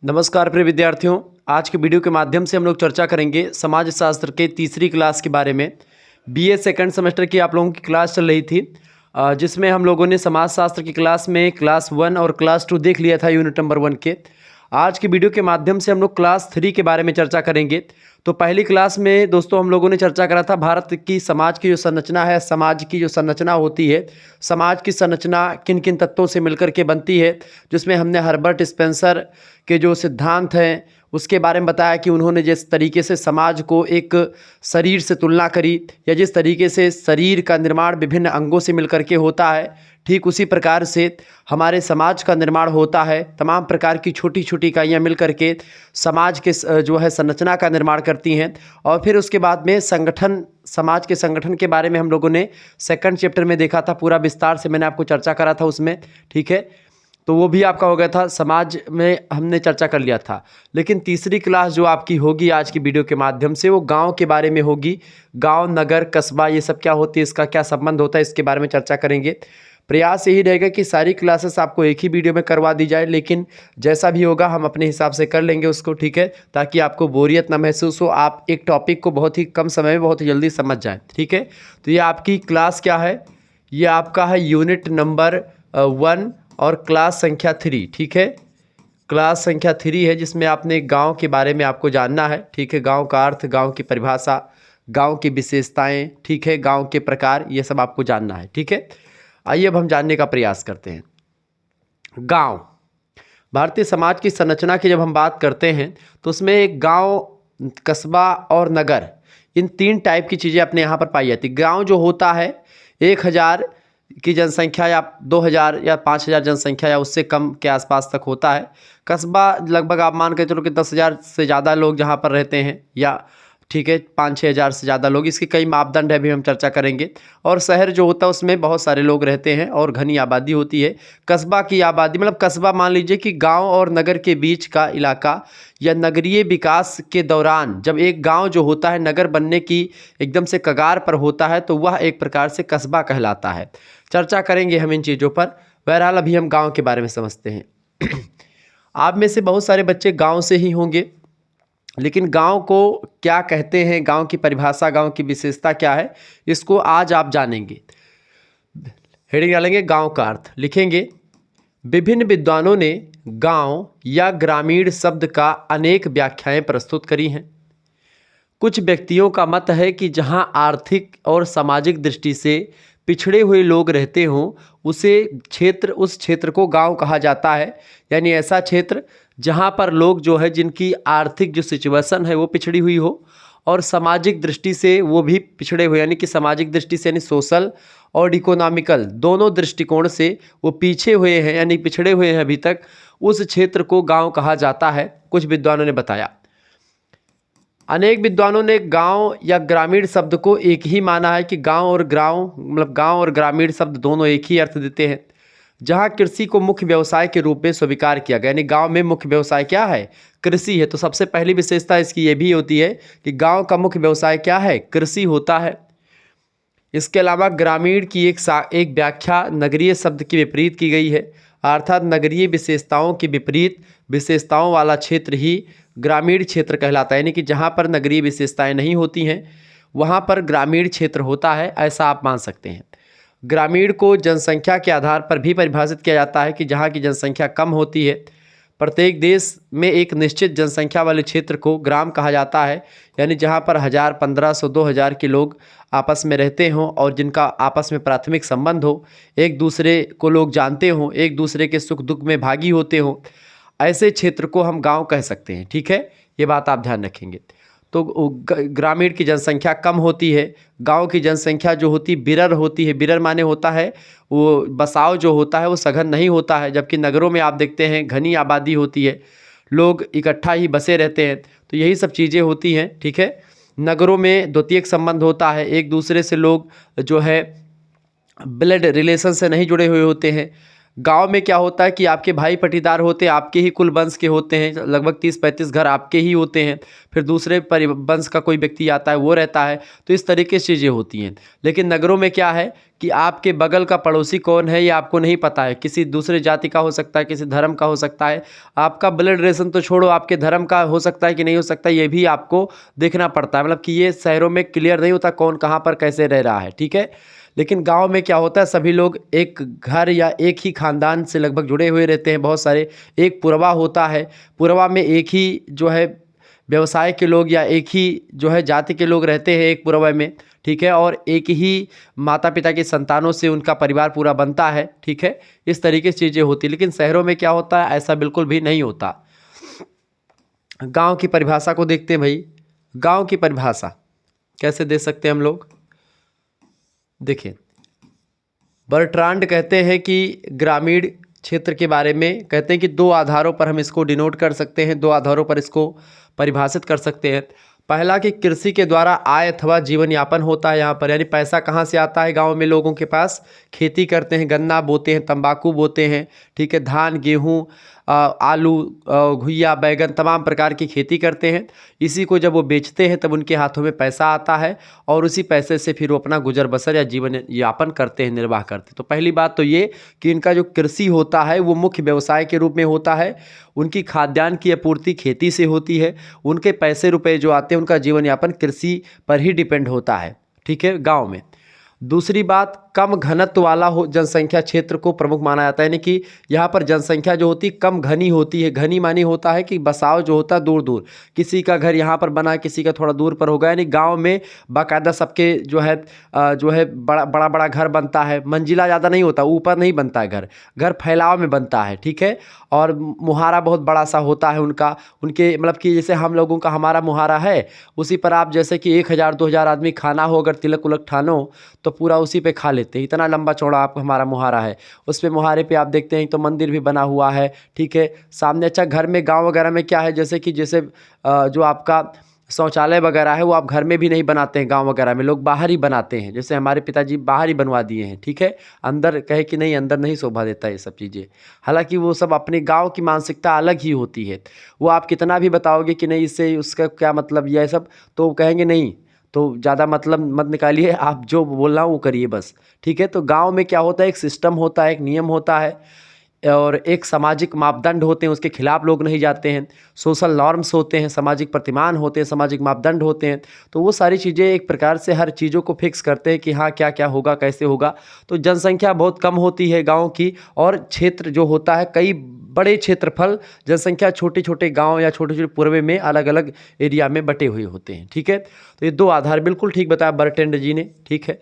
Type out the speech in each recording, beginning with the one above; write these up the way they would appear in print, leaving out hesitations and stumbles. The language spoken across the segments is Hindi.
नमस्कार प्रिय विद्यार्थियों। आज के वीडियो के माध्यम से हम लोग चर्चा करेंगे समाज शास्त्र के तीसरी क्लास के बारे में। बीए सेकंड सेमेस्टर की आप लोगों की क्लास चल रही थी, जिसमें हम लोगों ने समाज शास्त्र की क्लास में क्लास 1 और क्लास 2 देख लिया था यूनिट नंबर 1 के। आज की वीडियो के माध्यम से हम लोग क्लास 3 के बारे में चर्चा करेंगे। तो पहली क्लास में दोस्तों हम लोगों ने चर्चा करा था भारत की समाज की जो संरचना है, समाज की जो संरचना होती है, समाज की संरचना किन किन तत्वों से मिलकर के बनती है, जिसमें हमने हर्बर्ट स्पेंसर के जो सिद्धांत हैं उसके बारे में बताया कि उन्होंने जिस तरीके से समाज को एक शरीर से तुलना करी, या जिस तरीके से शरीर का निर्माण विभिन्न अंगों से मिलकर के होता है, ठीक उसी प्रकार से हमारे समाज का निर्माण होता है। तमाम प्रकार की छोटी छोटी इकाइयाँ मिलकर के समाज के जो है संरचना का निर्माण करती हैं। और फिर उसके बाद में संगठन, समाज के संगठन के बारे में हम लोगों ने सेकंड चैप्टर में देखा था, पूरा विस्तार से मैंने आपको चर्चा करा था उसमें, ठीक है। तो वो भी आपका हो गया था, समाज में हमने चर्चा कर लिया था। लेकिन तीसरी क्लास जो आपकी होगी आज की वीडियो के माध्यम से, वो गांव के बारे में होगी। गांव, नगर, कस्बा, ये सब क्या होती है, इसका क्या संबंध होता है, इसके बारे में चर्चा करेंगे। प्रयास यही रहेगा कि सारी क्लासेस आपको एक ही वीडियो में करवा दी जाए, लेकिन जैसा भी होगा हम अपने हिसाब से कर लेंगे उसको, ठीक है, ताकि आपको बोरियत ना महसूस हो, आप एक टॉपिक को बहुत ही कम समय में बहुत ही जल्दी समझ जाएँ, ठीक है। तो ये आपकी क्लास क्या है, ये आपका है यूनिट नंबर 1 और क्लास संख्या 3, ठीक है। क्लास संख्या 3 है, जिसमें आपने गांव के बारे में आपको जानना है, ठीक है। गांव का अर्थ, गांव की परिभाषा, गांव की विशेषताएं, ठीक है, गांव के प्रकार, ये सब आपको जानना है, ठीक है। आइए अब हम जानने का प्रयास करते हैं। गांव, भारतीय समाज की संरचना की जब हम बात करते हैं तो उसमें एक गांव, कस्बा और नगर, इन 3 टाइप की चीज़ें अपने यहाँ पर पाई जाती। गांव जो होता है 1000 की जनसंख्या या 2000 या 5000 जनसंख्या या उससे कम के आसपास तक होता है। कस्बा लगभग आप मान के चलो कि 10,000 से ज़्यादा लोग जहाँ पर रहते हैं, या ठीक है 5-6 हज़ार से ज़्यादा लोग, इसके कई मापदंड है, भी हम चर्चा करेंगे। और शहर जो होता है उसमें बहुत सारे लोग रहते हैं और घनी आबादी होती है। कस्बा की आबादी मतलब कस्बा मान लीजिए कि गांव और नगर के बीच का इलाका, या नगरीय विकास के दौरान जब एक गांव जो होता है नगर बनने की एकदम से कगार पर होता है, तो वह एक प्रकार से कस्बा कहलाता है। चर्चा करेंगे हम इन चीज़ों पर। बहरहाल अभी हम गांव के बारे में समझते हैं। आप में से बहुत सारे बच्चे गांव से ही होंगे, लेकिन गांव को क्या कहते हैं, गांव की परिभाषा, गांव की विशेषता क्या है, इसको आज आप जानेंगे। हेडिंग डालेंगे गांव का अर्थ, लिखेंगे विभिन्न विद्वानों ने गांव या ग्रामीण शब्द का अनेक व्याख्याएं प्रस्तुत करी हैं। कुछ व्यक्तियों का मत है कि जहां आर्थिक और सामाजिक दृष्टि से पिछड़े हुए लोग रहते हों, उस क्षेत्र को गांव कहा जाता है। यानी ऐसा क्षेत्र जहां पर लोग जो है, जिनकी आर्थिक जो सिचुएशन है वो पिछड़ी हुई हो, और सामाजिक दृष्टि से वो भी पिछड़े हुए, यानी कि सामाजिक दृष्टि से यानी सोशल और इकोनॉमिकल दोनों दृष्टिकोण से वो पीछे हुए हैं, यानी पिछड़े हुए हैं अभी तक, उस क्षेत्र को गांव कहा जाता है, कुछ विद्वानों ने बताया। अनेक विद्वानों ने गांव या ग्रामीण शब्द को एक ही माना है कि गांव और ग्रामीण शब्द दोनों एक ही अर्थ देते हैं। जहां कृषि को मुख्य व्यवसाय के रूप में स्वीकार किया गया, यानी गांव में मुख्य व्यवसाय क्या है, कृषि है। तो सबसे पहली विशेषता इसकी ये भी होती है कि गांव का मुख्य व्यवसाय क्या है, कृषि होता है। इसके अलावा ग्रामीण की एक व्याख्या नगरीय शब्द की विपरीत की गई है, अर्थात नगरीय विशेषताओं के विपरीत विशेषताओं वाला क्षेत्र ही ग्रामीण क्षेत्र कहलाता है। यानी कि जहाँ पर नगरीय विशेषताएं नहीं होती हैं वहाँ पर ग्रामीण क्षेत्र होता है, ऐसा आप मान सकते हैं। ग्रामीण को जनसंख्या के आधार पर भी परिभाषित किया जाता है कि जहाँ की जनसंख्या कम होती है। प्रत्येक देश में एक निश्चित जनसंख्या वाले क्षेत्र को ग्राम कहा जाता है, यानी जहाँ पर 1000, 1500, 2000 के लोग आपस में रहते हों और जिनका आपस में प्राथमिक संबंध हो, एक दूसरे को लोग जानते हों, एक दूसरे के सुख दुख में भागी होते हों, ऐसे क्षेत्र को हम गांव कह सकते हैं, ठीक है। ये बात आप ध्यान रखेंगे। तो ग्रामीण की जनसंख्या कम होती है, गांव की जनसंख्या जो होती बिरर होती है। बिरर माने होता है वो बसाव जो होता है वो सघन नहीं होता है, जबकि नगरों में आप देखते हैं घनी आबादी होती है, लोग इकट्ठा ही बसे रहते हैं। तो यही सब चीज़ें होती हैं, ठीक है। नगरों में द्वितीयक संबंध होता है, एक दूसरे से लोग जो है ब्लड रिलेशन से नहीं जुड़े हुए होते हैं। गांव में क्या होता है कि आपके भाई पटीदार होते हैं, आपके ही कुल वंश के होते हैं, लगभग 30-35 घर आपके ही होते हैं, फिर दूसरे वंश का कोई व्यक्ति आता है वो रहता है, तो इस तरीके से चीज़ें होती हैं। लेकिन नगरों में क्या है कि आपके बगल का पड़ोसी कौन है ये आपको नहीं पता है, किसी दूसरे जाति का हो सकता है, किसी धर्म का हो सकता है, आपका ब्लड रिलेशन तो छोड़ो, आपके धर्म का हो सकता है कि नहीं हो सकता, ये भी आपको देखना पड़ता है। मतलब कि ये शहरों में क्लियर नहीं होता कौन कहाँ पर कैसे रह रहा है, ठीक है। लेकिन गांव में क्या होता है, सभी लोग एक घर या एक ही खानदान से लगभग जुड़े हुए रहते हैं, बहुत सारे, एक पुरवा होता है, पुरवा में एक ही जो है व्यवसाय के लोग या एक ही जो है जाति के लोग रहते हैं एक पुरवा में, ठीक है, और एक ही माता पिता की संतानों से उनका परिवार पूरा बनता है, ठीक है। इस तरीके से चीज़ें होती, लेकिन शहरों में क्या होता है, ऐसा बिल्कुल भी नहीं होता। गांव की परिभाषा को देखते हैं भाई। गांव की परिभाषा कैसे दे सकते हैं हम लोग, देखिए बर्ट्रांड कहते हैं कि ग्रामीण क्षेत्र के बारे में कहते हैं कि दो आधारों पर हम इसको डिनोट कर सकते हैं, दो आधारों पर इसको परिभाषित कर सकते हैं। पहला कि कृषि के द्वारा आय अथवा जीवन यापन होता है यहाँ पर, यानी पैसा कहाँ से आता है, गांव में लोगों के पास खेती करते हैं, गन्ना बोते हैं, तंबाकू बोते हैं, ठीक है, धान गेहूँ आलू घुइया बैगन तमाम प्रकार की खेती करते हैं। इसी को जब वो बेचते हैं तब उनके हाथों में पैसा आता है और उसी पैसे से फिर वो अपना गुजर बसर या जीवन यापन करते हैं, निर्वाह करते हैं। तो पहली बात तो ये कि इनका जो कृषि होता है वो मुख्य व्यवसाय के रूप में होता है, उनकी खाद्यान्न की आपूर्ति खेती से होती है, उनके पैसे रुपए जो आते हैं उनका जीवन यापन कृषि पर ही डिपेंड होता है, ठीक है, गाँव में। दूसरी बात, कम घनत्व वाला हो जनसंख्या क्षेत्र को प्रमुख माना जाता है, यानी कि यहाँ पर जनसंख्या जो होती है कम घनी होती है। घनी मानी होता है कि बसाव जो होता है दूर दूर, किसी का घर यहाँ पर बना, किसी का थोड़ा दूर पर होगा, यानी गांव में बाकायदा सबके जो है बड़ा बड़ा बड़ा घर बनता है, मंजिला ज़्यादा नहीं होता, ऊपर नहीं बनता है घर, घर फैलाव में बनता है, ठीक है। और मुहारा बहुत बड़ा सा होता है उनका, उनके मतलब कि जैसे हम लोगों का हमारा मुहारा है, उसी पर आप जैसे कि 1000-2000 आदमी खाना हो, अगर तिलक उलक ठानो तो पूरा उसी पे खा लेते हैं, इतना लंबा चौड़ा आपका हमारा मुहारा है। उस पे मुहारे पे आप देखते हैं तो मंदिर भी बना हुआ है, ठीक है, सामने। अच्छा, घर में गांव वगैरह में क्या है, जैसे कि जो आपका शौचालय वगैरह है वो आप घर में भी नहीं बनाते हैं, गांव वगैरह में लोग बाहर ही बनाते हैं, जैसे हमारे पिताजी बाहर ही बनवा दिए हैं, ठीक है। अंदर कहे कि नहीं, अंदर नहीं शोभा देता ये सब चीज़ें, हालांकि वो सब अपने गांव की मानसिकता अलग ही होती है। वो आप कितना भी बताओगे कि नहीं इससे उसका क्या मतलब ये सब, तो कहेंगे नहीं, तो ज़्यादा मतलब मत निकालिए, आप जो बोल रहा हूँ वो करिए बस, ठीक है। तो गांव में क्या होता है, एक सिस्टम होता है, एक नियम होता है और एक सामाजिक मापदंड होते हैं, उसके खिलाफ लोग नहीं जाते हैं। सोशल नॉर्म्स होते हैं, सामाजिक प्रतिमान होते हैं, सामाजिक मापदंड होते हैं। तो वो सारी चीज़ें एक प्रकार से हर चीज़ों को फिक्स करते हैं कि हाँ क्या क्या होगा, कैसे होगा। तो जनसंख्या बहुत कम होती है गाँव की, और क्षेत्र जो होता है कई बड़े क्षेत्रफल, जनसंख्या छोटे छोटे गाँव या छोटे छोटे पूर्वे में अलग अलग एरिया में बटे हुए होते हैं, ठीक है। तो ये दो आधार बिल्कुल ठीक बताया बर्ट्रैंड जी ने, ठीक है।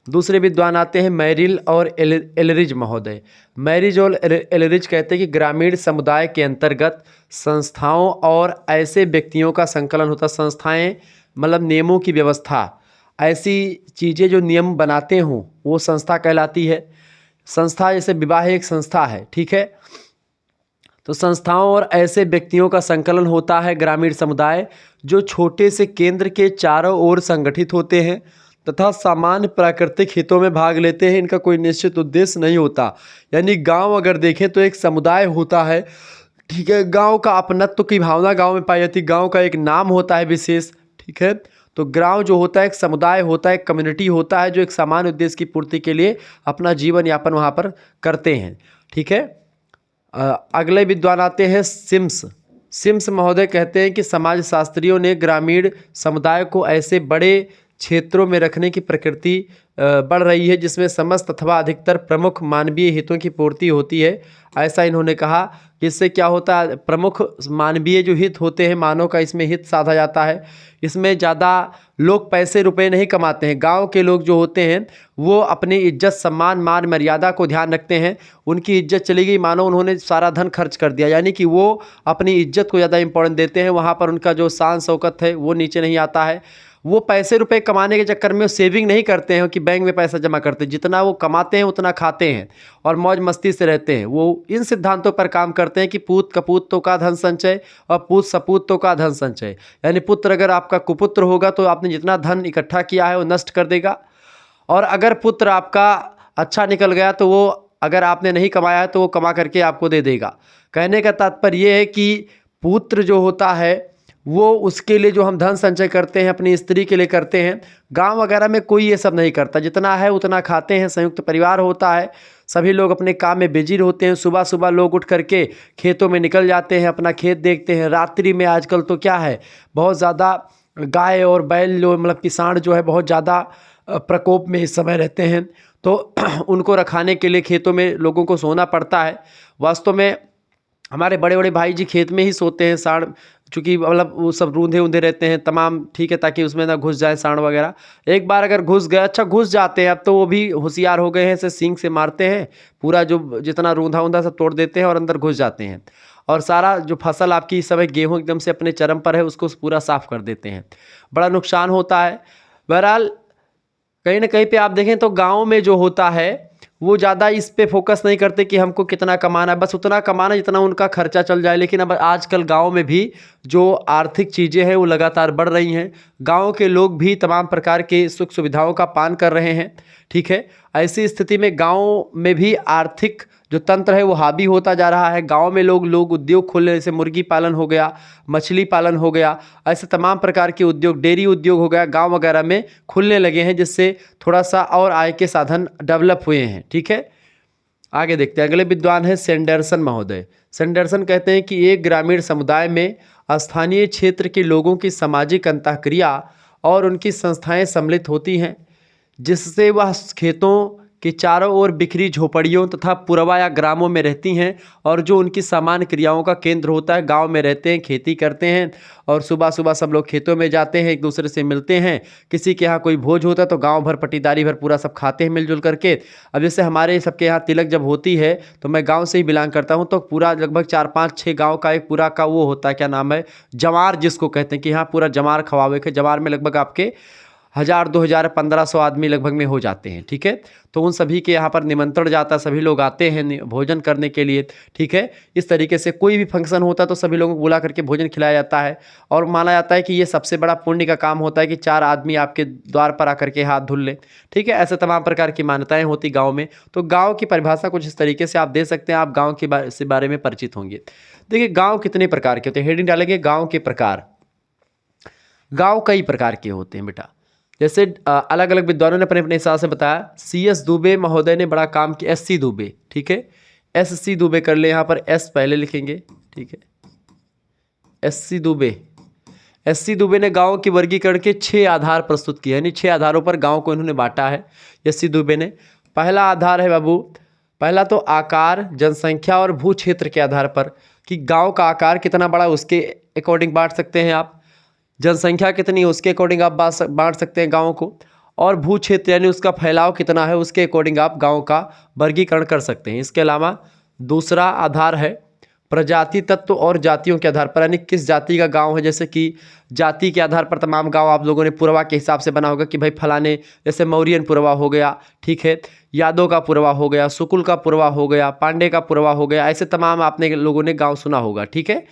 दूसरे विद्वान आते हैं मैरिल और एलरिज महोदय। मैरिज और एलरिज कहते हैं कि ग्रामीण समुदाय के अंतर्गत संस्थाओं और ऐसे व्यक्तियों का संकलन होता है। संस्थाएं मतलब नियमों की व्यवस्था, ऐसी चीज़ें जो नियम बनाते हों वो संस्था कहलाती है। संस्था जैसे विवाह एक संस्था है, ठीक है। तो संस्थाओं और ऐसे व्यक्तियों का संकलन होता है ग्रामीण समुदाय, जो छोटे से केंद्र के चारों ओर संगठित होते हैं तथा सामान्य प्राकृतिक हितों में भाग लेते हैं। इनका कोई निश्चित उद्देश्य नहीं होता। यानी गांव अगर देखें तो एक समुदाय होता है, ठीक है। गांव का अपनत्व की भावना गांव में पाई जाती है, गांव का एक नाम होता है विशेष, ठीक है। तो गांव जो होता है एक समुदाय होता है, एक कम्युनिटी होता है, जो एक सामान्य उद्देश्य की पूर्ति के लिए अपना जीवन यापन वहाँ पर करते हैं, ठीक है। अगले विद्वान आते हैं सिम्स। सिम्स महोदय कहते हैं कि समाजशास्त्रियों ने ग्रामीण समुदाय को ऐसे बड़े क्षेत्रों में रखने की प्रकृति बढ़ रही है जिसमें समस्त अथवा अधिकतर प्रमुख मानवीय हितों की पूर्ति होती है। ऐसा इन्होंने कहा कि इससे क्या होता है, प्रमुख मानवीय जो हित होते हैं मानव का इसमें हित साधा जाता है। इसमें ज़्यादा लोग पैसे रुपए नहीं कमाते हैं। गांव के लोग जो होते हैं वो अपनी इज्जत सम्मान मान मर्यादा को ध्यान रखते हैं। उनकी इज्जत चली गई, मानो उन्होंने सारा धन खर्च कर दिया, यानी कि वो अपनी इज्जत को ज़्यादा इंपॉर्टेंट देते हैं। वहाँ पर उनका जो शान शौकत है वो नीचे नहीं आता है। वो पैसे रुपए कमाने के चक्कर में सेविंग नहीं करते हैं कि बैंक में पैसा जमा करते हैं। जितना वो कमाते हैं उतना खाते हैं और मौज मस्ती से रहते हैं। वो इन सिद्धांतों पर काम करते हैं कि पूत कपूतों का धन संचय और पूत सपूतों का धन संचय। यानी पुत्र अगर आपका कुपुत्र होगा तो आपने जितना धन इकट्ठा किया है वो नष्ट कर देगा, और अगर पुत्र आपका अच्छा निकल गया तो वो अगर आपने नहीं कमाया है तो वो कमा करके आपको दे देगा। कहने का तात्पर्य ये है कि पुत्र जो होता है वो उसके लिए जो हम धन संचय करते हैं अपनी स्त्री के लिए करते हैं। गांव वगैरह में कोई ये सब नहीं करता, जितना है उतना खाते हैं, संयुक्त परिवार होता है, सभी लोग अपने काम में बिजी होते हैं। सुबह सुबह लोग उठ करके खेतों में निकल जाते हैं, अपना खेत देखते हैं। रात्रि में आजकल तो क्या है, बहुत ज़्यादा गाय और बैल जो मतलब किसान जो है बहुत ज़्यादा प्रकोप में इस समय रहते हैं, तो उनको रखाने के लिए खेतों में लोगों को सोना पड़ता है। वास्तव में हमारे बड़े बड़े भाई जी खेत में ही सोते हैं, साढ़ चूँकि मतलब वो सब रूंधे ऊंधे रहते हैं तमाम, ठीक है, ताकि उसमें ना घुस जाए सांड वगैरह। एक बार अगर घुस गए, अच्छा घुस जाते हैं, अब तो वो भी होशियार हो गए हैं, ऐसे सींग से मारते हैं, पूरा जो जितना रूंधा ऊंधा सब तोड़ देते हैं और अंदर घुस जाते हैं, और सारा जो फसल आपकी इस समय गेहूँ एकदम से अपने चरम पर है उसको पूरा साफ कर देते हैं। बड़ा नुकसान होता है। बहरहाल कहीं ना कहीं पे आप देखें तो गाँव में जो होता है वो ज़्यादा इस पे फोकस नहीं करते कि हमको कितना कमाना है, बस उतना कमाना जितना उनका खर्चा चल जाए। लेकिन अब आजकल गांव में भी जो आर्थिक चीज़ें हैं वो लगातार बढ़ रही हैं। गांव के लोग भी तमाम प्रकार के सुख सुविधाओं का पान कर रहे हैं, ठीक है। ऐसी स्थिति में गांव में भी आर्थिक जो तंत्र है वो हावी होता जा रहा है। गांव में लोग उद्योग खोल रहे हैं, जैसे मुर्गी पालन हो गया, मछली पालन हो गया, ऐसे तमाम प्रकार के उद्योग, डेयरी उद्योग हो गया, गांव वगैरह में खुलने लगे हैं, जिससे थोड़ा सा और आय के साधन डेवलप हुए हैं, ठीक है। आगे देखते हैं, अगले विद्वान है सैंडरसन महोदय। सैंडरसन कहते हैं कि एक ग्रामीण समुदाय में स्थानीय क्षेत्र के लोगों की सामाजिक अंतःक्रिया और उनकी संस्थाएं सम्मिलित होती हैं, जिससे वह खेतों के चारों ओर बिखरी झोपड़ियों तथा पुरवा या ग्रामों में रहती हैं, और जो उनकी सामान्य क्रियाओं का केंद्र होता है। गांव में रहते हैं, खेती करते हैं, और सुबह सुबह सब लोग खेतों में जाते हैं, एक दूसरे से मिलते हैं। किसी के यहाँ कोई भोज होता है तो गांव भर पटीदारी भर पूरा सब खाते हैं मिलजुल करके। अब जैसे हमारे सबके यहाँ तिलक जब होती है तो मैं गाँव से ही बिलोंग करता हूँ, तो पूरा लगभग 4-5-6 गाँव का एक पूरा का वो होता है, क्या नाम है, जमार जिसको कहते हैं, कि यहाँ पूरा जमार खवावे के। जमार में लगभग आपके 1000, 2000, 1500 आदमी लगभग में हो जाते हैं, ठीक है। तो उन सभी के यहाँ पर निमंत्रण जाता है, सभी लोग आते हैं भोजन करने के लिए, ठीक है। इस तरीके से कोई भी फंक्शन होता है तो सभी लोगों को बुला करके भोजन खिलाया जाता है, और माना जाता है कि ये सबसे बड़ा पुण्य का काम होता है कि 4 आदमी आपके द्वार पर आकर के हाथ धुल लें, ठीक है। ऐसे तमाम प्रकार की मान्यताएँ होती गाँव में। तो गाँव की परिभाषा कुछ इस तरीके से आप दे सकते हैं, आप गाँव के बारे में परिचित होंगे। देखिए गाँव कितने प्रकार के होते हैं, हेडिंग डालेंगे गाँव के प्रकार। गाँव कई प्रकार के होते हैं बेटा, जैसे अलग अलग विद्वानों ने अपने अपने हिसाब से बताया। CS दुबे महोदय ने बड़ा काम किया, SC दुबे, ठीक है, SC दुबे कर ले, यहाँ पर S पहले लिखेंगे, ठीक है, SC दुबे। SC दुबे ने गाँव की वर्गीकरण के 6 आधार प्रस्तुत किए, यानी 6 आधारों पर गाँव को इन्होंने बांटा है SC दुबे ने। पहला आधार है बाबू, पहला तो आकार, जनसंख्या और भू क्षेत्र के आधार पर, कि गाँव का आकार कितना बड़ा उसके अकॉर्डिंग बांट सकते हैं आप, जनसंख्या कितनी है उसके अकॉर्डिंग आप बांट सकते हैं गाँव को, और भू क्षेत्र यानी उसका फैलाव कितना है उसके अकॉर्डिंग आप गाँव का वर्गीकरण कर सकते हैं। इसके अलावा दूसरा आधार है प्रजाति तत्व और जातियों के आधार पर, यानी किस जाति का गांव है। जैसे कि जाति के आधार पर तमाम गांव आप लोगों ने पुरवा के हिसाब से बना होगा कि भाई फलाने, जैसे मौर्यन पुरवा हो गया, ठीक है, यादव का पुरवा हो गया, शुक्ल का पुरवा हो गया, पांडे का पुरवा हो गया, ऐसे तमाम आपने लोगों ने गाँव सुना होगा, ठीक है।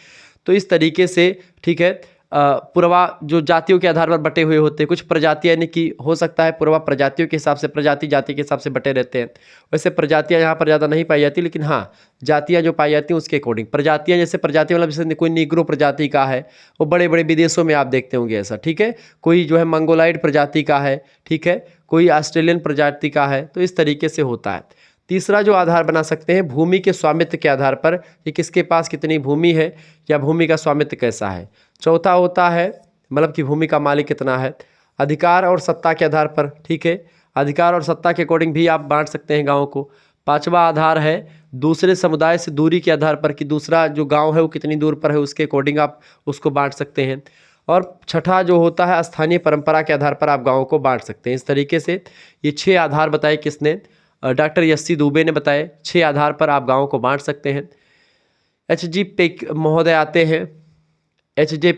तो इस तरीके से, ठीक है, पुरवा जो जातियों के आधार पर बटे हुए होते हैं। कुछ प्रजातियाँ यानी कि हो सकता है पुरवा प्रजातियों के हिसाब से, प्रजाति जाति के हिसाब से बटे रहते हैं। वैसे प्रजातियाँ यहाँ पर ज़्यादा नहीं पाई जाती, लेकिन हाँ जातियाँ जो पाई जाती हैं उसके अकॉर्डिंग। प्रजातियाँ जैसे प्रजाति मतलब जैसे कोई निग्रो प्रजाति का है, वो बड़े बड़े विदेशों में आप देखते होंगे ऐसा, ठीक है। कोई जो है मंगोलाइड प्रजाति का है, ठीक है, कोई ऑस्ट्रेलियन प्रजाति का है, तो इस तरीके से होता है। तीसरा जो आधार बना सकते हैं भूमि के स्वामित्व के आधार पर, कि किसके पास कितनी भूमि है या भूमि का स्वामित्व कैसा है। चौथा होता है मतलब कि भूमि का मालिक कितना है। अधिकार और सत्ता के आधार पर, ठीक है, अधिकार और सत्ता के अकॉर्डिंग भी आप बांट सकते हैं गाँव को। पांचवा आधार है दूसरे समुदाय से दूरी के आधार पर, कि दूसरा जो गाँव है वो कितनी दूर पर है उसके अकॉर्डिंग आप उसको बांट सकते हैं। और छठा जो होता है स्थानीय परंपरा के आधार पर आप गाँव को बांट सकते हैं। इस तरीके से ये 6 आधार बताए किसने, डॉक्टर SC दुबे ने बताए। 6 आधार पर आप गाँव को बांट सकते हैं। HG पेक महोदय आते हैं, HJ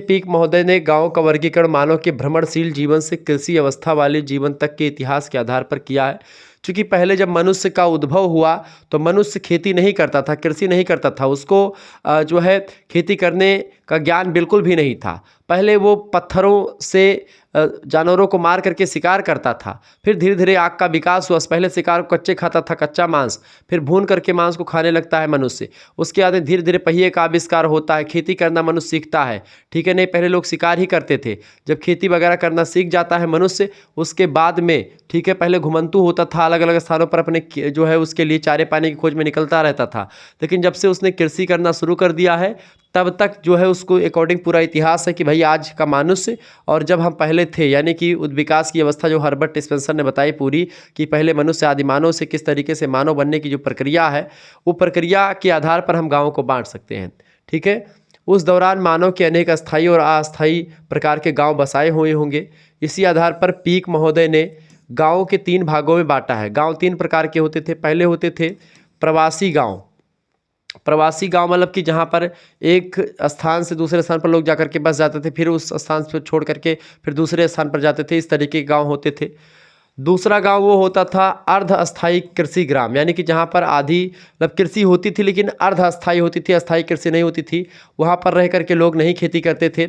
पेक महोदय ने गाँव का वर्गीकरण मानव के भ्रमणशील जीवन से कृषि अवस्था वाले जीवन तक के इतिहास के आधार पर किया है। क्योंकि पहले जब मनुष्य का उद्भव हुआ तो मनुष्य खेती नहीं करता था, कृषि नहीं करता था, उसको जो है खेती करने का ज्ञान बिल्कुल भी नहीं था। पहले वो पत्थरों से जानवरों को मार करके शिकार करता था, फिर धीरे धीरे आग का विकास हुआ। पहले शिकार को कच्चे खाता था, कच्चा मांस, फिर भून करके मांस को खाने लगता है मनुष्य। उसके बाद में धीरे धीरे पहिए का आविष्कार होता है, खेती करना मनुष्य सीखता है, ठीक है। नहीं, पहले लोग शिकार ही करते थे। जब खेती वगैरह करना सीख जाता है मनुष्य, उसके बाद में, ठीक है, पहले घुमंतू होता था, अलग अलग स्थानों पर अपने जो है उसके लिए चारे पानी की खोज में निकलता रहता था। लेकिन जब से उसने कृषि करना शुरू कर दिया है, तब तक जो है उसको अकॉर्डिंग पूरा इतिहास है कि भाई आज का मनुष्य और जब हम पहले थे, यानी कि विकास की अवस्था जो हर्बर्ट स्पेंसर ने बताई पूरी, कि पहले मनुष्य आदिमानव से किस तरीके से मानव बनने की जो प्रक्रिया है, वो प्रक्रिया के आधार पर हम गाँवों को बांट सकते हैं, ठीक है। उस दौरान मानव के अनेक अस्थायी और अस्थायी प्रकार के गांव बसाए हुए होंगे। इसी आधार पर पीक महोदय ने गाँव के 3 भागों में बांटा है। गांव 3 प्रकार के होते थे। पहले होते थे प्रवासी गांव। प्रवासी गांव मतलब कि जहाँ पर एक स्थान से दूसरे स्थान पर लोग जाकर के बस जाते थे, फिर उस स्थान से छोड़ करके फिर दूसरे स्थान पर जाते थे, इस तरीके के गांव होते थे। दूसरा गांव वो होता था अर्ध अस्थायी कृषि ग्राम, यानी कि जहाँ पर आधी मतलब कृषि होती थी लेकिन अर्ध अस्थायी होती थी, अस्थायी कृषि नहीं होती थी। वहाँ पर रह करके लोग नहीं खेती करते थे,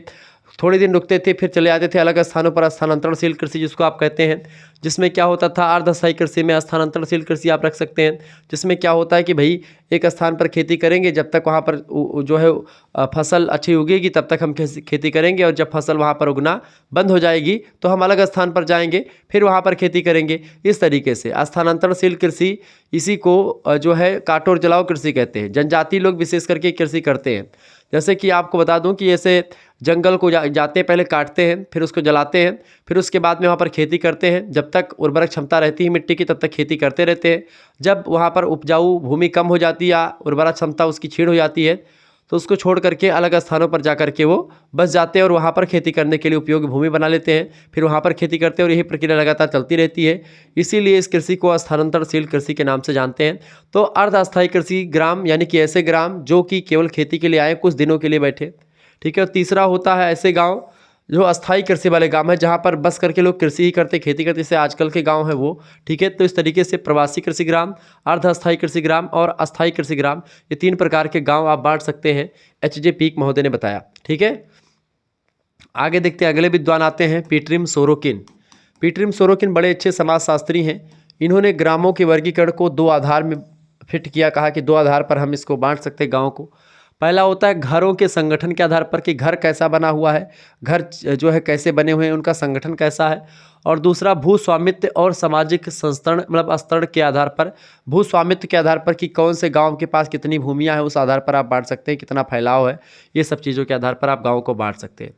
थोड़े दिन रुकते थे, फिर चले जाते थे अलग स्थानों पर। स्थानांतरणशील कृषि जिसको आप कहते हैं, जिसमें क्या होता था, अर्धस्थायी कृषि में स्थानांतरणशील कृषि आप रख सकते हैं, जिसमें क्या होता है कि भाई एक स्थान पर खेती करेंगे, जब तक वहाँ पर जो है फसल अच्छी उगेगी तब तक हम खेती करेंगे, और जब फसल वहाँ पर उगना बंद हो जाएगी तो हम अलग स्थान पर जाएंगे, फिर वहाँ पर खेती करेंगे। इस तरीके से स्थानांतरणशील कृषि, इसी को जो है काटो और जलाओ कृषि कहते हैं। जनजाति लोग विशेष करके कृषि करते हैं। जैसे कि आपको बता दूं कि ऐसे जंगल को जाते हैं, पहले काटते हैं, फिर उसको जलाते हैं, फिर उसके बाद में वहाँ पर खेती करते हैं। जब तक उर्वरक क्षमता रहती है मिट्टी की तब तक खेती करते रहते हैं। जब वहाँ पर उपजाऊ भूमि कम हो जाती है या उर्वरक क्षमता उसकी क्षीण हो जाती है, तो उसको छोड़ करके अलग स्थानों पर जा करके वो बस जाते हैं और वहाँ पर खेती करने के लिए उपयोगी भूमि बना लेते हैं, फिर वहाँ पर खेती करते हैं, और यही प्रक्रिया लगातार चलती रहती है। इसीलिए इस कृषि को स्थानांतरणशील कृषि के नाम से जानते हैं। तो अर्ध अस्थायी कृषि ग्राम, यानी कि ऐसे ग्राम जो कि केवल खेती के लिए आए, कुछ दिनों के लिए बैठे, ठीक है। और तीसरा होता है ऐसे गाँव जो अस्थायी कृषि वाले गांव है, जहाँ पर बस करके लोग कृषि ही करते, खेती करते, जैसे आजकल के गांव है वो, ठीक है। तो इस तरीके से प्रवासी कृषि ग्राम, अर्ध अस्थायी कृषि ग्राम और अस्थायी कृषि ग्राम, ये 3 प्रकार के गांव आप बांट सकते हैं, एच.जे. पीक महोदय ने बताया, ठीक है। आगे देखते हैं, अगले विद्वान आते हैं पीटरिम सोरोकिन। पीटरिम सोरोकिन बड़े अच्छे समाजशास्त्री हैं। इन्होंने ग्रामों के वर्गीकरण को 2 आधार में फिट किया, कहा कि 2 आधार पर हम इसको बांट सकते हैं गाँव को। पहला होता है घरों के संगठन के आधार पर कि घर कैसा बना हुआ है, घर जो है कैसे बने हुए हैं, उनका संगठन कैसा है। और दूसरा भू स्वामित्व और सामाजिक संस्तरण मतलब स्तरण के आधार पर, भू स्वामित्व के आधार पर कि कौन से गांव के पास कितनी भूमियां हैं, उस आधार पर आप बांट सकते हैं, कितना फैलाव है, ये सब चीज़ों के आधार पर आप गाँव को बांट सकते हैं।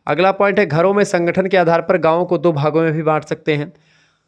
अगला पॉइंट है घरों में संगठन के आधार पर गाँव को 2 भागों में भी बांट सकते हैं।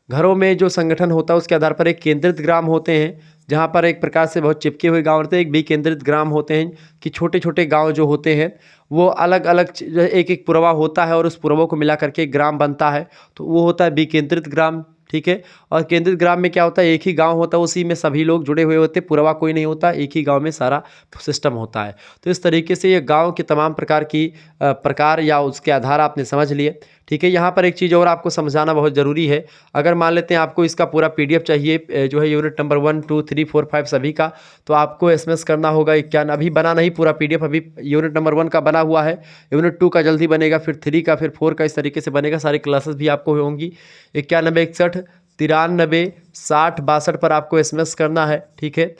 घरों में जो संगठन होता है उसके आधार पर एक केंद्रित ग्राम होते हैं, जहाँ पर एक प्रकार से बहुत चिपके हुए गांव होते हैं, एक विकेंद्रित ग्राम होते हैं कि छोटे छोटे गांव जो होते हैं वो अलग अलग एक एक पुरवा होता है और उस पुरवों को मिला करके एक ग्राम बनता है, तो वो होता है विकेंद्रित ग्राम, ठीक है। और केंद्रित ग्राम में क्या होता है, एक ही गांव होता है, उसी में सभी लोग जुड़े हुए होते हैं, पुरवा कोई नहीं होता, एक ही गांव में सारा सिस्टम होता है। तो इस तरीके से ये गांव के तमाम प्रकार की प्रकार या उसके आधार आपने समझ लिए, ठीक है। यहाँ पर एक चीज़ और आपको समझाना बहुत ज़रूरी है। अगर मान लेते हैं आपको इसका पूरा PDF चाहिए जो है यूनिट नंबर 1, 2, 3, 4, 5 सभी का, तो आपको SMS करना होगा 51। अभी बना नहीं पूरा PDF, अभी यूनिट नंबर 1 का बना हुआ है, यूनिट 2 का जल्दी बनेगा, फिर 3 का, फिर 4 का, इस तरीके से बनेगा। सारी क्लासेस भी आपको होंगी। 91 61 93 60 62 पर आपको SMS करना है, ठीक है।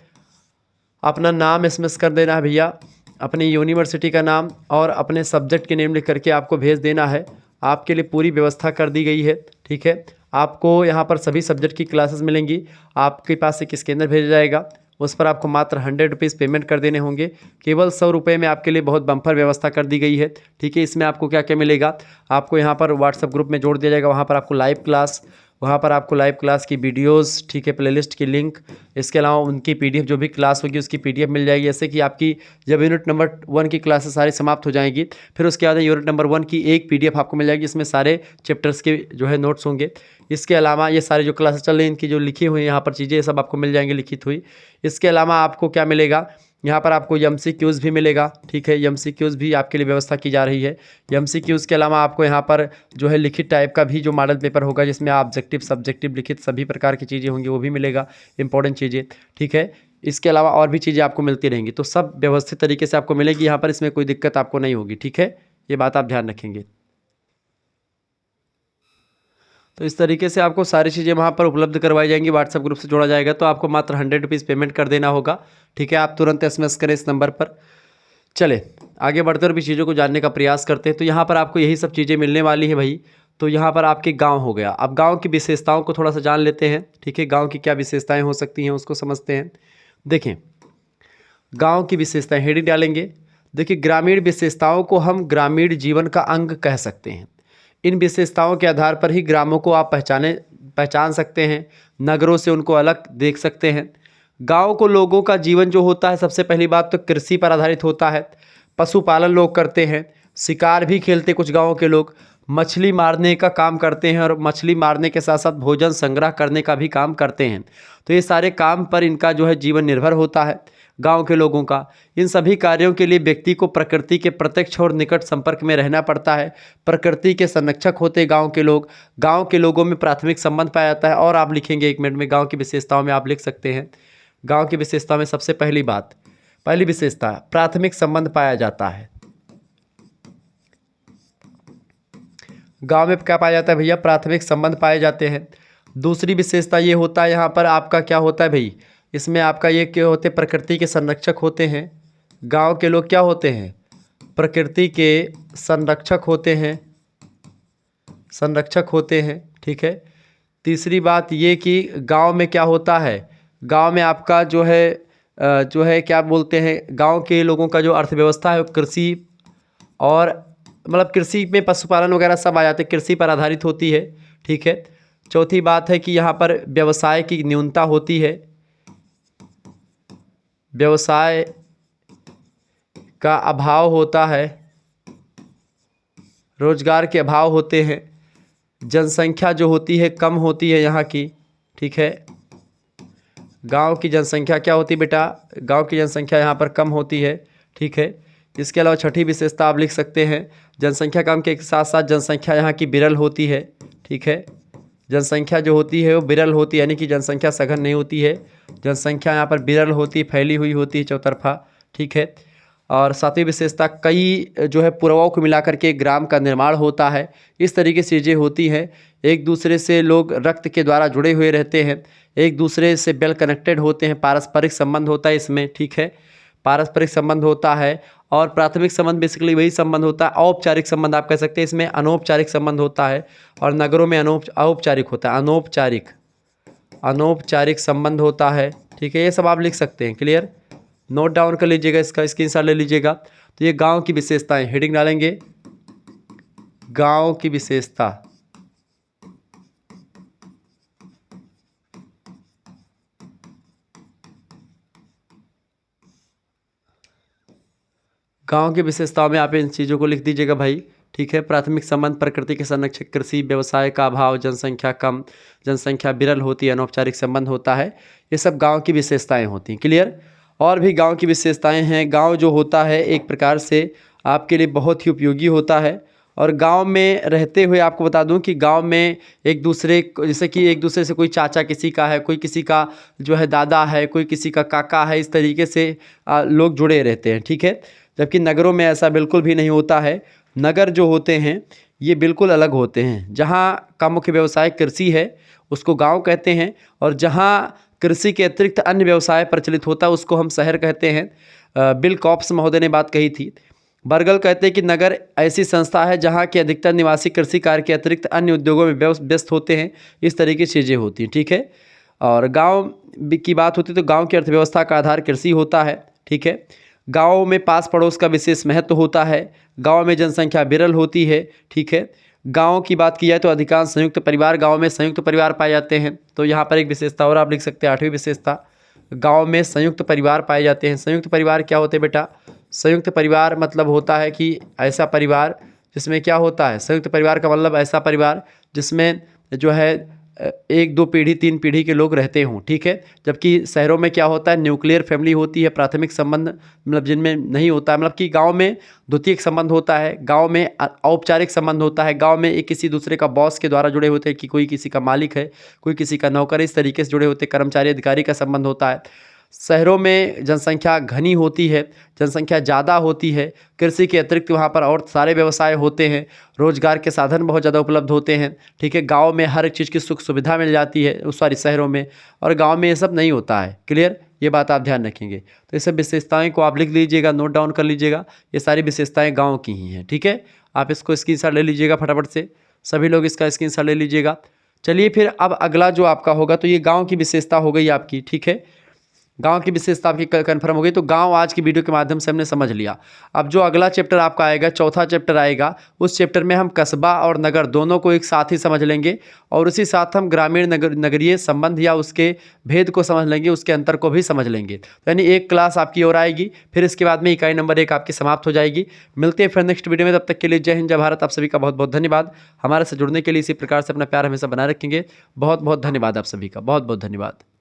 अपना नाम SMS कर देना है भैया, अपनी यूनिवर्सिटी का नाम और अपने सब्जेक्ट के नेम लिख करके आपको भेज देना है। आपके लिए पूरी व्यवस्था कर दी गई है, ठीक है। आपको यहाँ पर सभी सब्जेक्ट की क्लासेस मिलेंगी। आपके पास एक स्कैनर भेजा जाएगा, उस पर आपको मात्र 100 रुपीज़ पेमेंट कर देने होंगे। केवल 100 रुपये में आपके लिए बहुत बम्पर व्यवस्था कर दी गई है, ठीक है। इसमें आपको क्या क्या मिलेगा, आपको यहाँ पर व्हाट्सएप ग्रुप में जोड़ दिया जाएगा, वहाँ पर आपको लाइव क्लास, वहाँ पर आपको लाइव क्लास की वीडियोस, ठीक है, प्लेलिस्ट की लिंक, इसके अलावा उनकी PDF जो भी क्लास होगी उसकी PDF मिल जाएगी। जैसे कि आपकी जब यूनिट नंबर 1 की क्लासेस सारी समाप्त हो जाएंगी, फिर उसके बाद यूनिट नंबर 1 की एक PDF आपको मिल जाएगी, इसमें सारे चैप्टर्स के जो है नोट्स होंगे। इसके अलावा ये सारी जो क्लासेस चल रही हैं इनकी जो लिखी हुई यहाँ पर चीज़ें सब आपको मिल जाएंगी लिखित हुई। इसके अलावा आपको क्या मिलेगा, यहाँ पर आपको MCQs भी मिलेगा, ठीक है। MCQs भी आपके लिए व्यवस्था की जा रही है। MCQs के अलावा आपको यहाँ पर जो है लिखित टाइप का भी जो मॉडल पेपर होगा, जिसमें ऑब्जेक्टिव सब्जेक्टिव लिखित सभी प्रकार की चीज़ें होंगी, वो भी मिलेगा, इंपॉर्टेंट चीज़ें, ठीक है। इसके अलावा और भी चीज़ें आपको मिलती रहेंगी। तो सब व्यवस्थित तरीके से आपको मिलेगी यहाँ पर, इसमें कोई दिक्कत आपको नहीं होगी, ठीक है। ये बात आप ध्यान रखेंगे। तो इस तरीके से आपको सारी चीज़ें वहाँ पर उपलब्ध करवाई जाएंगी। व्हाट्सएप ग्रुप से जोड़ा जाएगा तो आपको मात्र 100 रुपीज़ पेमेंट कर देना होगा, ठीक है। आप तुरंत SMS करें इस नंबर पर। चले आगे बढ़ते और भी चीज़ों को जानने का प्रयास करते हैं। तो यहाँ पर आपको यही सब चीज़ें मिलने वाली है भाई। तो यहाँ पर आपके गांव हो गया। अब गांव की विशेषताओं को थोड़ा सा जान लेते हैं, ठीक है। गांव की क्या विशेषताएं हो सकती हैं उसको समझते हैं। देखें, गांव की विशेषताएं हेडिंग डालेंगे। देखिए, ग्रामीण विशेषताओं को हम ग्रामीण जीवन का अंग कह सकते हैं। इन विशेषताओं के आधार पर ही ग्रामों को आप पहचान सकते हैं, नगरों से उनको अलग देख सकते हैं। गांव को लोगों का जीवन जो होता है, सबसे पहली बात तो कृषि पर आधारित होता है। पशुपालन लोग करते हैं, शिकार भी खेलते कुछ गाँव के लोग, मछली मारने का काम करते हैं और मछली मारने के साथ साथ भोजन संग्रह करने का भी काम करते हैं। तो ये सारे काम पर इनका जो है जीवन निर्भर होता है गांव के लोगों का। इन सभी कार्यों के लिए व्यक्ति को प्रकृति के प्रत्यक्ष और निकट संपर्क में रहना पड़ता है। प्रकृति के संरक्षक होते गांव के लोग। गांव के लोगों में प्राथमिक संबंध पाया जाता है। और आप लिखेंगे 1 मिनट में, गांव की विशेषताओं में आप लिख सकते हैं। गांव की विशेषता में सबसे पहली विशेषता, प्राथमिक संबंध पाया जाता है। गांव में क्या पाया जाता है भैया? प्राथमिक संबंध पाए जाते हैं। दूसरी विशेषता ये होता है, यहाँ पर आपका क्या होता है भाई, इसमें आपका ये क्या होते हैं? प्रकृति के संरक्षक होते हैं। गांव के लोग क्या होते हैं? प्रकृति के संरक्षक होते हैं, ठीक है। तीसरी बात ये कि गांव में क्या होता है, गांव में आपका जो है क्या बोलते हैं, गांव के लोगों का जो अर्थव्यवस्था है वो कृषि और मतलब कृषि में पशुपालन वगैरह सब आ जाते हैं, कृषि पर आधारित होती है, ठीक है। चौथी बात है कि यहाँ पर व्यवसाय की न्यूनता होती है, व्यवसाय का अभाव होता है, रोजगार के अभाव होते हैं, जनसंख्या जो होती है कम होती है यहाँ की, ठीक है। गांव की जनसंख्या क्या होती है बेटा? गांव की जनसंख्या यहाँ पर कम होती है, ठीक है। इसके अलावा छठी विशेषता आप लिख सकते हैं, जनसंख्या कम के साथ साथ जनसंख्या यहाँ की विरल होती है, ठीक है। जनसंख्या जो होती है वो विरल होती है, यानी कि जनसंख्या सघन नहीं होती है, जनसंख्या यहाँ पर विरल होती, फैली हुई होती है चौतरफा, ठीक है। और सातवीं विशेषता, कई जो है पुरवाओं को मिलाकर के एक ग्राम का निर्माण होता है। इस तरीके से चीज़ें होती हैं। एक दूसरे से लोग रक्त के द्वारा जुड़े हुए रहते हैं, एक दूसरे से वेल कनेक्टेड होते हैं, पारस्परिक संबंध होता है इसमें, ठीक है। पारस्परिक संबंध होता है। और प्राथमिक संबंध बेसिकली वही संबंध होता है। औपचारिक संबंध आप कह सकते हैं, इसमें अनौपचारिक संबंध होता है और नगरों में औपचारिक होता है, अनौपचारिक संबंध होता है, ठीक है। ये सब आप लिख सकते हैं, क्लियर। नोट डाउन कर लीजिएगा, इसका स्क्रीनशॉट ले लीजिएगा। तो ये गांव की विशेषताएं, हेडिंग डालेंगे गांव की विशेषता। गांव की विशेषताओं में आप इन चीज़ों को लिख दीजिएगा भाई, ठीक है। प्राथमिक संबंध, प्रकृति के संरक्षक, कृषि, व्यवसाय का अभाव, जनसंख्या कम, जनसंख्या विरल होती है, अनौपचारिक संबंध होता है। ये सब गांव की विशेषताएं होती हैं, क्लियर। और भी गांव की विशेषताएं हैं। गांव जो होता है एक प्रकार से आपके लिए बहुत ही उपयोगी होता है। और गांव में रहते हुए आपको बता दूं कि गांव में एक दूसरे, जैसे कि एक दूसरे से कोई चाचा किसी का है, कोई किसी का जो है दादा है, कोई किसी का काका है, इस तरीके से लोग जुड़े रहते हैं, ठीक है। जबकि नगरों में ऐसा बिल्कुल भी नहीं होता है। नगर जो होते हैं ये बिल्कुल अलग होते हैं। जहाँ का मुख्य व्यवसाय कृषि है उसको गांव कहते हैं, और जहाँ कृषि के अतिरिक्त अन्य व्यवसाय प्रचलित होता है उसको हम शहर कहते हैं। बिल कॉप्स महोदय ने बात कही थी। बर्गल कहते हैं कि नगर ऐसी संस्था है जहाँ के अधिकतर निवासी कृषि कार्य के अतिरिक्त अन्य उद्योगों में व्यस्त होते हैं। इस तरीके की चीज़ें होती हैं, ठीक है। और गाँव की बात होती है तो गाँव की अर्थव्यवस्था का आधार कृषि होता है, ठीक है। गाँव में पास पड़ोस का विशेष महत्व होता है। गाँव में जनसंख्या विरल होती है, ठीक है। गाँव की बात की जाए तो अधिकांश संयुक्त परिवार, गाँव में संयुक्त परिवार पाए जाते हैं। तो यहाँ पर एक विशेषता और आप लिख सकते हैं, 8वीं विशेषता, गाँव में संयुक्त परिवार पाए जाते हैं। संयुक्त परिवार क्या होते हैं बेटा? संयुक्त परिवार मतलब होता है कि ऐसा परिवार जिसमें क्या होता है, संयुक्त परिवार का मतलब ऐसा परिवार जिसमें जो है 1 2 पीढ़ी 3 पीढ़ी के लोग रहते हों, ठीक है। जबकि शहरों में क्या होता है, न्यूक्लियर फैमिली होती है, प्राथमिक संबंध मतलब जिनमें नहीं होता है, मतलब कि गांव में द्वितीयक संबंध होता है, गांव में औपचारिक संबंध होता है, गांव में एक किसी दूसरे का बॉस के द्वारा जुड़े होते हैं कि कोई किसी का मालिक है, कोई किसी का नौकर, इस तरीके से जुड़े होते, कर्मचारी अधिकारी का संबंध होता है। शहरों में जनसंख्या घनी होती है, जनसंख्या ज़्यादा होती है, कृषि के अतिरिक्त वहाँ पर और सारे व्यवसाय होते हैं, रोजगार के साधन बहुत ज़्यादा उपलब्ध होते हैं। ठीक है, गांव में हर एक चीज़ की सुख सुविधा मिल जाती है, सॉरी शहरों में, और गांव में ये सब नहीं होता है। क्लियर, ये बात आप ध्यान रखेंगे। तो ये सब विशेषताएं को आप लिख लीजिएगा, नोट डाउन कर लीजिएगा। ये सारी विशेषताएं गाँव की ही हैं। ठीक है, आप इसको स्क्रीनशॉट ले लीजिएगा फटाफट से, सभी लोग इसका स्क्रीनशॉट ले लीजिएगा। चलिए फिर अब अगला जो आपका होगा, तो ये गांव की विशेषता हो गई आपकी। ठीक है, गांव की विशेषता आपकी कन्फर्म हो गई। तो गांव आज की वीडियो के माध्यम से हमने समझ लिया। अब जो अगला चैप्टर आपका आएगा, चौथा चैप्टर आएगा, उस चैप्टर में हम कस्बा और नगर दोनों को एक साथ ही समझ लेंगे, और उसी साथ हम ग्रामीण नगरीय संबंध या उसके भेद को समझ लेंगे, उसके अंतर को भी समझ लेंगे। तो यानी एक क्लास आपकी और आएगी, फिर इसके बाद में इकाई नंबर 1 आपकी समाप्त हो जाएगी। मिलते हैं फिर नेक्स्ट वीडियो में, तब तक के लिए जय हिंद, जय भारत। आप सभी का बहुत बहुत धन्यवाद। हमारे से जुड़ने के लिए इसी प्रकार से अपना प्यार हमेशा बनाए रखेंगे। बहुत बहुत धन्यवाद आप सभी का, बहुत बहुत धन्यवाद।